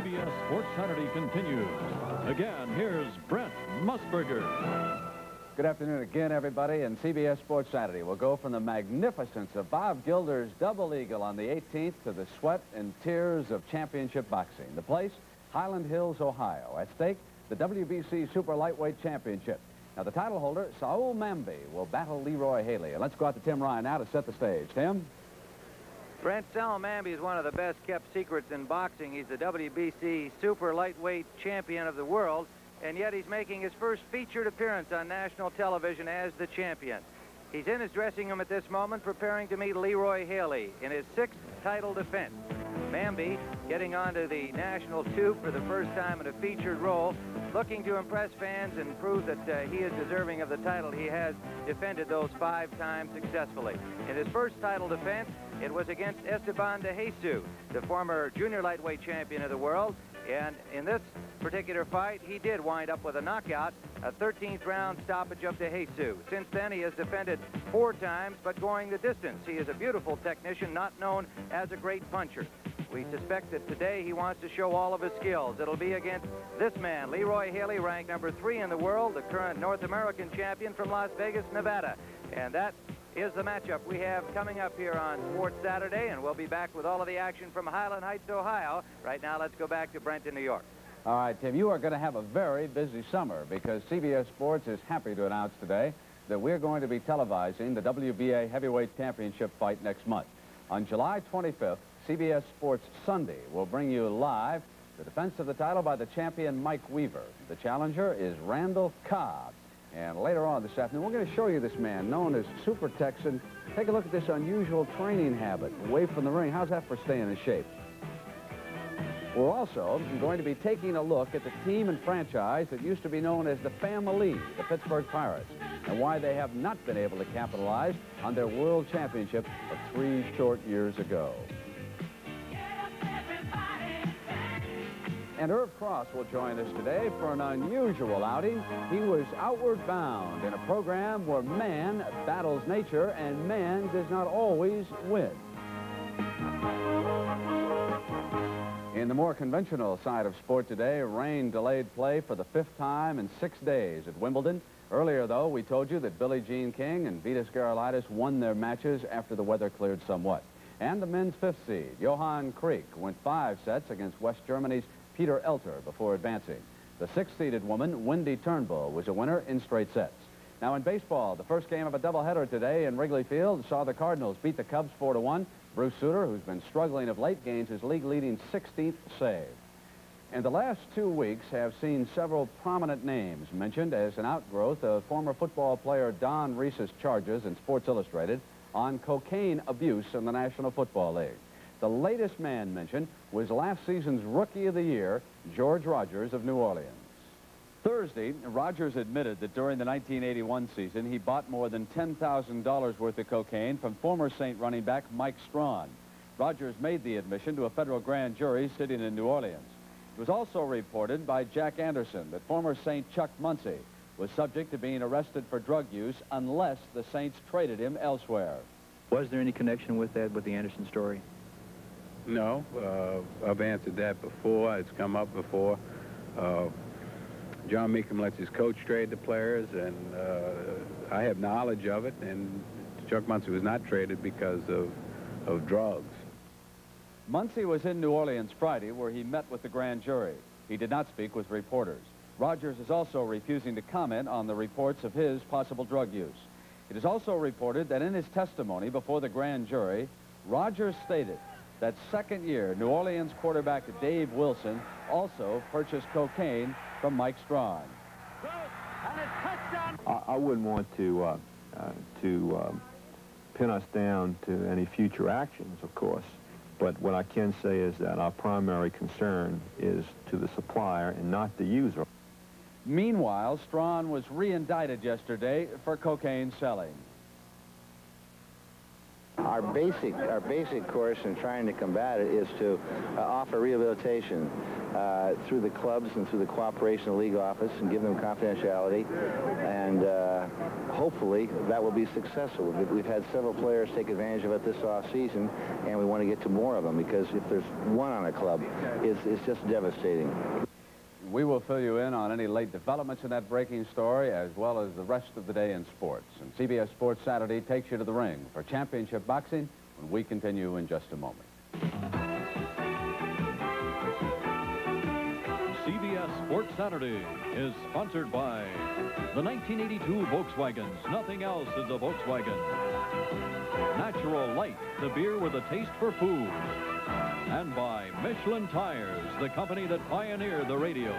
CBS Sports Saturday continues. Again, here's Brent Musburger. Good afternoon again, everybody, and CBS Sports Saturday. We'll go from the magnificence of Bob Gilder's double eagle on the 18th to the sweat and tears of championship boxing. The place, Highland Hills, Ohio. At stake, the WBC Super Lightweight Championship. Now, the title holder, Saoul Mamby, will battle Leroy Haley. And let's go out to Tim Ryan now to set the stage. Tim? Brent, Saoul Mamby is one of the best-kept secrets in boxing. He's the WBC Super Lightweight Champion of the world, and yet he's making his first featured appearance on national television as the champion. He's in his dressing room at this moment preparing to meet Leroy Haley in his 6th title defense. Mamby getting onto the national tube for the first time in a featured role, looking to impress fans and prove that he is deserving of the title. He has defended those 5 times successfully. In his first title defense, it was against Esteban de Jesus, the former junior lightweight champion of the world. And in this particular fight, he did wind up with a knockout, a 13th round stoppage of de Jesus. Since then, he has defended 4 times, but going the distance. He is a beautiful technician, not known as a great puncher. We suspect that today he wants to show all of his skills. It'll be against this man, Leroy Haley, ranked number 3 in the world, the current North American champion from Las Vegas, Nevada. And that is the matchup we have coming up here on Sports Saturday, and we'll be back with all of the action from Highland Heights, Ohio. Right now, let's go back to Brent in New York. All right, Tim, you are going to have a very busy summer because CBS Sports is happy to announce today that we're going to be televising the WBA Heavyweight Championship fight next month. On July 25th, CBS Sports Sunday will bring you live the defense of the title by the champion Mike Weaver. The challenger is Randall Cobb. And later on this afternoon, we're going to show you this man known as Super Texan. Take a look at this unusual training habit away from the ring. How's that for staying in shape? We're also going to be taking a look at the team and franchise that used to be known as the Family, the Pittsburgh Pirates, and why they have not been able to capitalize on their world championship of 3 short years ago. And Irv Cross will join us today for an unusual outing. He was outward bound in a program where man battles nature and man does not always win. In the more conventional side of sport today, rain delayed play for the 5th time in 6 days at Wimbledon. Earlier, though, we told you that Billie Jean King and Vitas Gerulaitis won their matches after the weather cleared somewhat. And the men's 5th seed, Johan Kriek, went 5 sets against West Germany's Peter Elter before advancing. The 6th-seeded woman, Wendy Turnbull, was a winner in straight sets. Now in baseball, the first game of a doubleheader today in Wrigley Field saw the Cardinals beat the Cubs 4-1. Bruce Sutter, who's been struggling of late, gains his league-leading 16th save. And the last 2 weeks have seen several prominent names mentioned as an outgrowth of former football player Don Reese's charges in Sports Illustrated on cocaine abuse in the National Football League. The latest man mentioned was last season's Rookie of the Year, George Rogers of New Orleans. Thursday, Rogers admitted that during the 1981 season, he bought more than $10,000 worth of cocaine from former Saint running back Mike Strawn. Rogers made the admission to a federal grand jury sitting in New Orleans. It was also reported by Jack Anderson that former Saint Chuck Muncie was subject to being arrested for drug use unless the Saints traded him elsewhere. Was there any connection with that, with the Anderson story? No, I've answered that before. It's come up before. John Meekum lets his coach trade the players, and I have knowledge of it, and Chuck Muncie was not traded because of drugs. Muncie was in New Orleans Friday where he met with the grand jury. He did not speak with reporters. Rogers is also refusing to comment on the reports of his possible drug use. It is also reported that in his testimony before the grand jury, Rogers stated that second-year New Orleans quarterback Dave Wilson also purchased cocaine from Mike Strawn. I wouldn't want to pin us down to any future actions, of course, but what I can say is that our primary concern is to the supplier and not the user. Meanwhile, Strawn was re-indicted yesterday for cocaine selling. Our basic course in trying to combat it is to offer rehabilitation through the clubs and through the cooperation of the league office and give them confidentiality and hopefully that will be successful. We've had several players take advantage of it this off-season, and we want to get to more of them, because if there's one on a club, it's just devastating. We will fill you in on any late developments in that breaking story, as well as the rest of the day in sports. And CBS Sports Saturday takes you to the ring for championship boxing when we continue in just a moment. CBS Sports Saturday is sponsored by the 1982 Volkswagens. Nothing else is a Volkswagen. Natural Light, the beer with a taste for food. And by Michelin Tires, the company that pioneered the radio.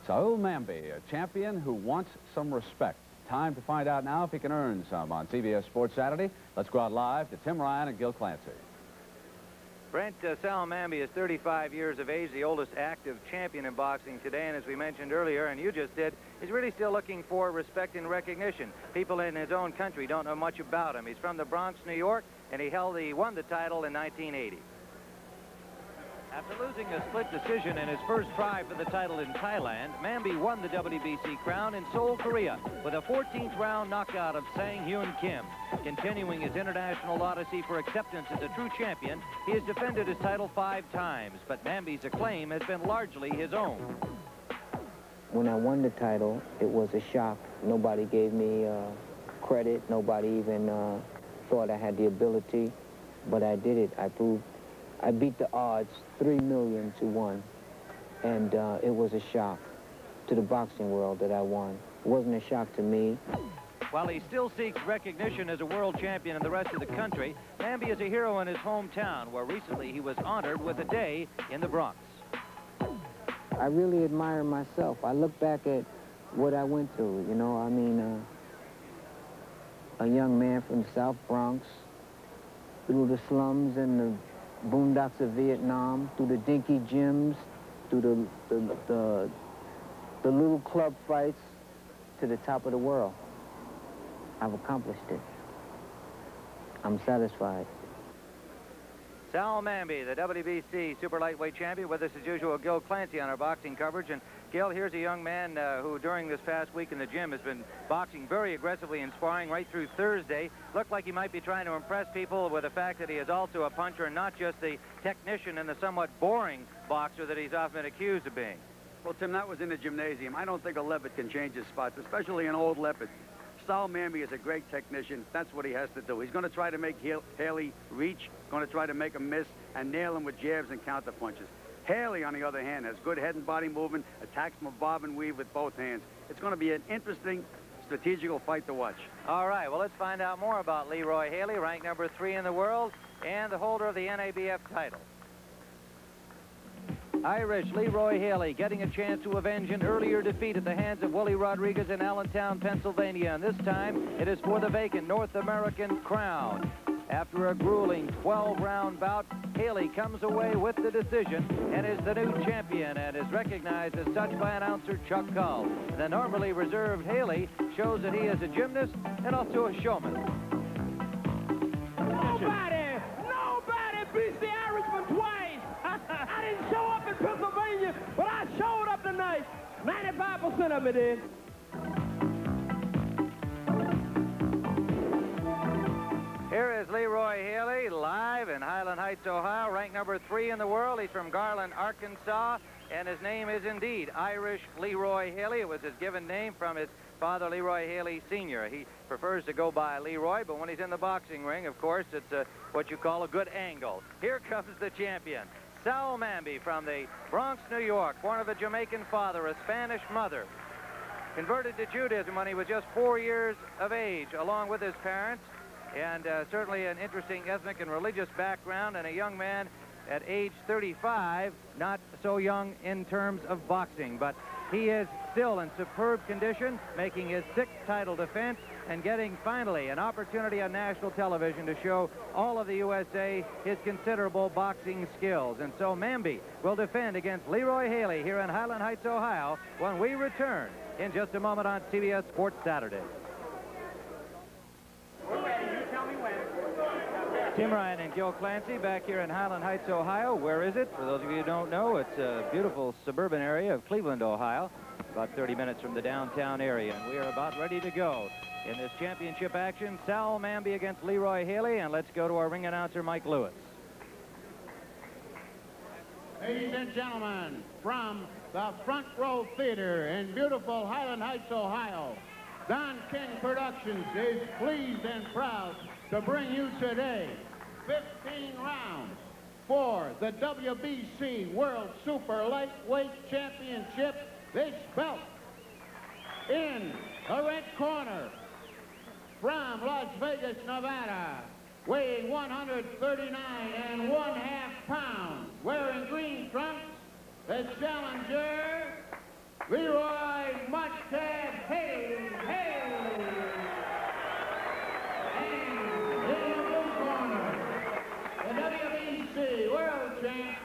Saoul Mamby, a champion who wants some respect. Time to find out now if he can earn some on CBS Sports Saturday. Let's go out live to Tim Ryan and Gil Clancy. Brent, Saoul Mamby is 35 years of age, the oldest active champion in boxing today, and as we mentioned earlier, and you just did, he's really still looking for respect and recognition. People in his own country don't know much about him. He's from the Bronx, New York, and he won the title in 1980. After losing a split decision in his first try for the title in Thailand, Mamby won the WBC crown in Seoul, Korea, with a 14th round knockout of Sang Hyun Kim. Continuing his international odyssey for acceptance as a true champion, he has defended his title 5 times, but Mamby's acclaim has been largely his own. When I won the title, it was a shock. Nobody gave me credit. Nobody even thought I had the ability, but I did it. I beat the odds 3 million to 1, and it was a shock to the boxing world that I won. It wasn't a shock to me. While he still seeks recognition as a world champion in the rest of the country, Mamby is a hero in his hometown, where recently he was honored with a day in the Bronx. I really admire myself. I look back at what I went through, you know. I mean, a young man from the South Bronx, through the slums and the boondocks of Vietnam, through the dinky gyms, through the little club fights, to the top of the world. I've accomplished it. I'm satisfied. Saoul Mamby, the WBC super lightweight champion, with us as usual, Gil Clancy on our boxing coverage. And Gil, here's a young man who during this past week in the gym has been boxing very aggressively and sparring right through Thursday. Looked like he might be trying to impress people with the fact that he is also a puncher and not just the technician and the somewhat boring boxer that he's often been accused of being. Well, Tim, that was in the gymnasium. I don't think a leopard can change his spots, especially an old leopard. Saoul Mamby is a great technician. That's what he has to do. He's going to try to make Haley reach, going to try to make him miss, and nail him with jabs and counter punches. Haley, on the other hand, has good head and body movement, attacks from a bob and weave with both hands. It's going to be an interesting, strategical fight to watch. All right, well, let's find out more about Leroy Haley, ranked number 3 in the world, and the holder of the NABF title. Irish Leroy Haley getting a chance to avenge an earlier defeat at the hands of Willie Rodriguez in Allentown, Pennsylvania. And this time, it is for the vacant North American crown. After a grueling 12-round bout, Haley comes away with the decision and is the new champion and is recognized as such by announcer Chuck Cull. The normally reserved Haley shows that he is a gymnast and also a showman. Nobody beats the Irishman twice. I didn't show up in Pennsylvania, but I showed up tonight. 95% of it did. Here is Leroy Haley live in Highland Heights, Ohio, ranked number 3 in the world. He's from Garland, Arkansas, and his name is indeed Irish Leroy Haley. It was his given name from his father, Leroy Haley Sr. He prefers to go by Leroy, but when he's in the boxing ring, of course, it's what you call a good angle. Here comes the champion, Saoul Mamby from the Bronx, New York, born of a Jamaican father, a Spanish mother. Converted to Judaism when he was just 4 years of age, along with his parents, and certainly an interesting ethnic and religious background, and a young man at age 35, not so young in terms of boxing, but he is still in superb condition, making his 6th title defense and getting finally an opportunity on national television to show all of the USA his considerable boxing skills. And so Mamby will defend against Leroy Haley here in Highland Heights, Ohio, when we return in just a moment on CBS Sports Saturday. Tim Ryan and Gil Clancy back here in Highland Heights, Ohio. Where is it? For those of you who don't know, it's a beautiful suburban area of Cleveland, Ohio, about 30 minutes from the downtown area. And we are about ready to go in this championship action. Saoul Mamby against Leroy Haley. And let's go to our ring announcer, Mike Lewis. Ladies and gentlemen, from the Front Row Theater in beautiful Highland Heights, Ohio, Don King Productions is pleased and proud to bring you today 15 rounds for the WBC World Super Lightweight Championship. This belt in the red corner from Las Vegas, Nevada, weighing 139 1/2 pounds, wearing green trunks, the challenger, Leroy Mustad Haley. And in the blue corner, the WBC World Champ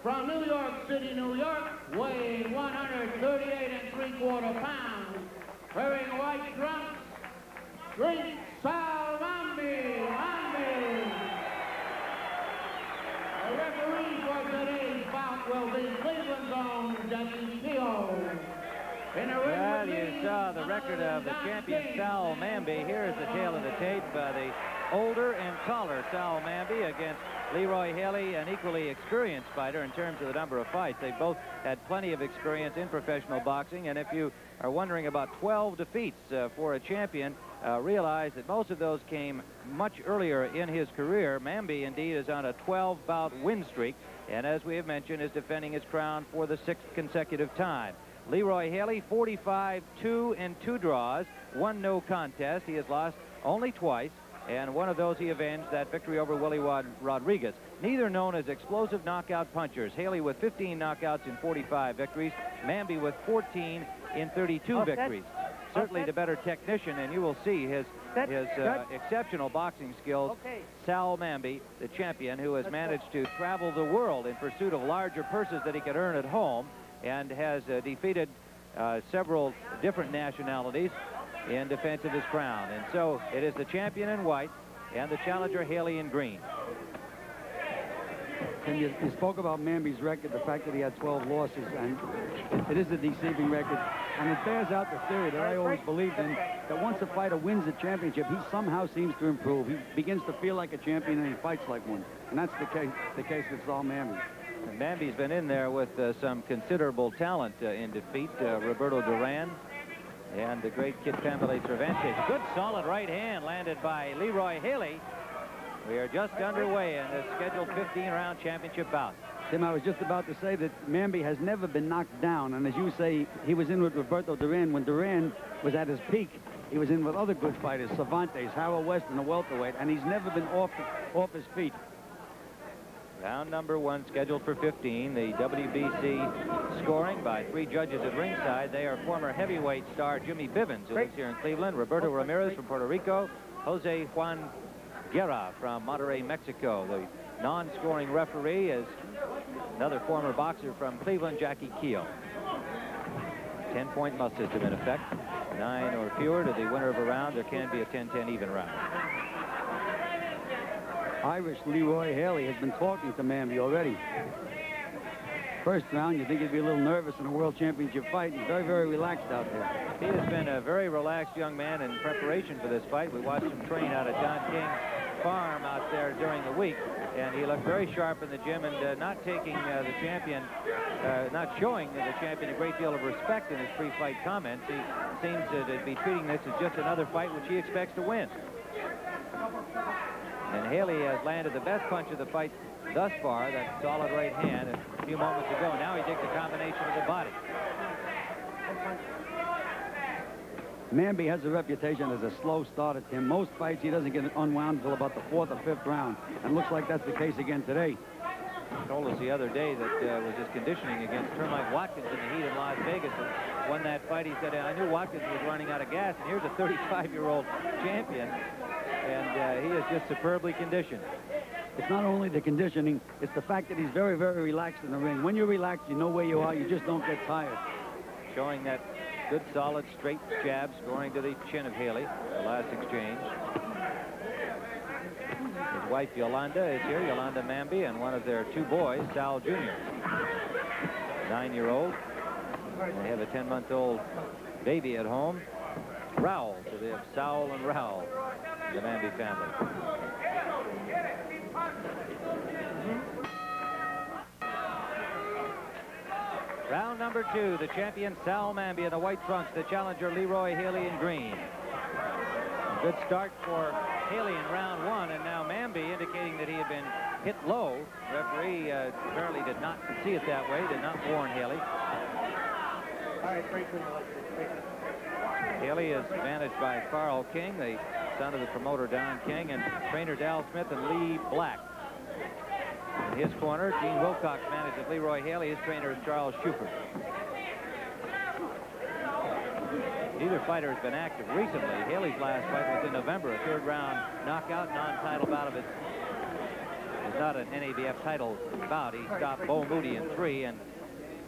from New York City, New York, weighing 138 3/4 pounds, wearing white trunks, drink Saoul Mamby. The referee for today's bout will be Cleveland's own Jesse Keogh. Well, you saw the record of the champion Saoul Mamby. Here's the tail of the tape. The older and taller Saoul Mamby against Leroy Haley, an equally experienced fighter in terms of the number of fights. They both had plenty of experience in professional boxing, and if you are wondering about 12 defeats for a champion, realize that most of those came much earlier in his career. Mamby, indeed, is on a 12-bout win streak, and as we have mentioned, is defending his crown for the 6th consecutive time. Leroy Haley, 45-2 and 2 draws, 1 no contest. He has lost only twice, and one of those he avenged, that victory over Willie Rodriguez. Neither known as explosive knockout punchers. Haley with 15 knockouts in 45 victories, Mamby with 14 in 32 victories. Certainly the better technician, and you will see his exceptional boxing skills. Saoul Mamby, the champion, who has managed to travel the world in pursuit of larger purses that he could earn at home, and has defeated several different nationalities in defense of his crown. And so it is the champion in white and the challenger Haley in green. And you spoke about Mamby's record, the fact that he had 12 losses, and it is a deceiving record. And it bears out the theory that I always believed in, that once a fighter wins a championship, he somehow seems to improve. He begins to feel like a champion, and he fights like one. And that's the case with Saoul Mamby. And Mamby's been in there with some considerable talent in defeat. Roberto Duran and the great Kid Pambele Cervantes. Good solid right hand landed by Leroy Haley. We are just underway in this scheduled 15-round championship bout. Tim, I was just about to say that Mamby has never been knocked down. And as you say, he was in with Roberto Duran. When Duran was at his peak, he was in with other good fighters, Cervantes, Harold West, and the welterweight. And he's never been off his feet. Round number 1 scheduled for 15. The WBC scoring by 3 judges at ringside. They are former heavyweight star Jimmy Bivens, who lives here in Cleveland, Roberto Ramirez from Puerto Rico, Jose Juan Guerra from Monterrey, Mexico. The non-scoring referee is another former boxer from Cleveland, Jackie Keogh. 10-point must system in effect. 9 or fewer to the winner of a round. There can be a 10-10 even round. Irish Leroy Haley has been talking to Mamby already. First round, you think he'd be a little nervous in a world championship fight. He's very, very relaxed out there. He has been a very relaxed young man in preparation for this fight. We watched him train out at Don King's farm out there during the week, and he looked very sharp in the gym, and not taking the champion, not showing the champion a great deal of respect in his pre-fight comments. He seems to be treating this as just another fight which he expects to win. And Haley has landed the best punch of the fight thus far, that solid right hand, a few moments ago. Now he digs a combination of the body. Mamby has a reputation as a slow starter, Tim. Most fights he doesn't get unwound until about the 4th or 5th round, and looks like that's the case again today. He told us the other day that was his conditioning against Termite Watkins in the heat in Las Vegas. And won that fight. He said, I knew Watkins was running out of gas, and here's a 35-year-old champion, and he is just superbly conditioned. It's not only the conditioning, it's the fact that he's very, very relaxed in the ring. When you're relaxed, you know where you are. You just don't get tired. Showing that good, solid, straight jabs going to the chin of Haley, the last exchange. His wife Yolanda is here, Yolanda Mamby, and one of their 2 boys, Sal Jr., 9-year-old. They have a 10-month-old baby at home, Raoul. So they have Saul and Raoul, the Mamby family. Round number 2, the champion Saoul Mamby in the white trunks, the challenger Leroy Haley in green. A good start for Haley in round 1, and now Mamby indicating that he had been hit low. Referee apparently did not see it that way, did not warn Haley. Haley is managed by Carl King, the son of the promoter Don King, and trainer Dal Smith and Lee Black. In his corner, Gene Wilcox manages Leroy Haley. His trainer is Charles Schubert. Neither fighter has been active recently. Haley's last fight was in November, a 3rd-round knockout, non-title bout of it. It's not an NABF title bout. He stopped Bo Moody in 3, and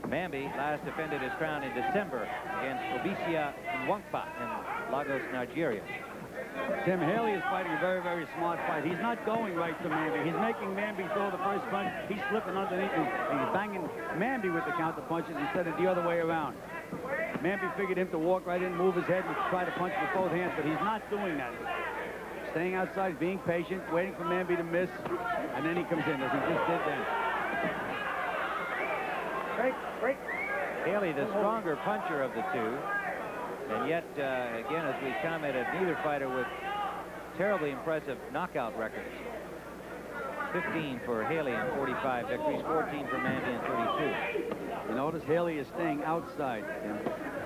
Mamby last defended his crown in December against Obisia Nwangpa in Lagos, Nigeria. Tim, Haley is fighting a very, very smart fight. He's not going right to Mamby. He's making Mamby throw the first punch. He's slipping underneath and he's banging Mamby with the counter punches instead of the other way around. Mamby figured him to walk right in, move his head, and try to punch with both hands, but he's not doing that. Staying outside, being patient, waiting for Mamby to miss, and then he comes in, as he just did then. Break. Haley, the stronger puncher of the 2. And yet, again, as we commented, neither fighter with terribly impressive knockout records. 15 for Haley in 45 victories, 14 for Mamby in 32. You notice Haley is staying outside.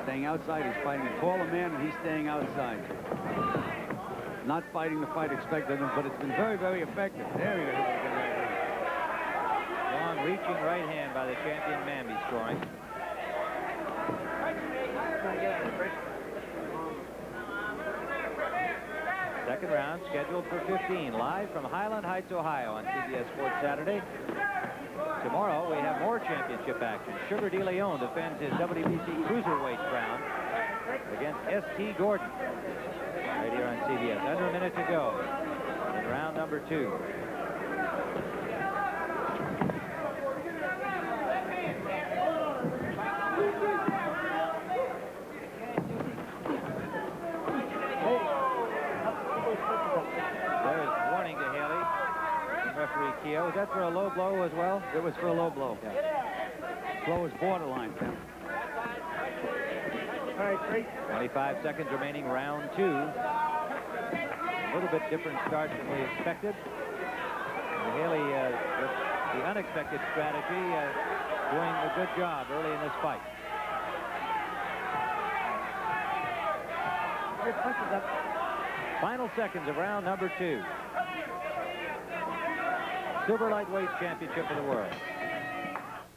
Staying outside, he's fighting a taller man, and he's staying outside. Not fighting the fight expected of him, but it's been very, very effective. There he is. Long reaching right hand by the champion Mamby scoring. Second round scheduled for 15, live from Highland Heights, Ohio on CBS Sports Saturday. Tomorrow we have more championship action. Sugar De Leon defends his WBC Cruiserweight crown against S.T. Gordon. Right here on CBS. Under a minute to go in round number 2. Referee Keogh. Was that for a low blow as well? It was for a low blow. Yeah. Blow was borderline. 25 seconds remaining, round 2. A little bit different start than we expected. And Haley, with the unexpected strategy, doing a good job early in this fight. Final seconds of round number 2. Super lightweight championship of the world.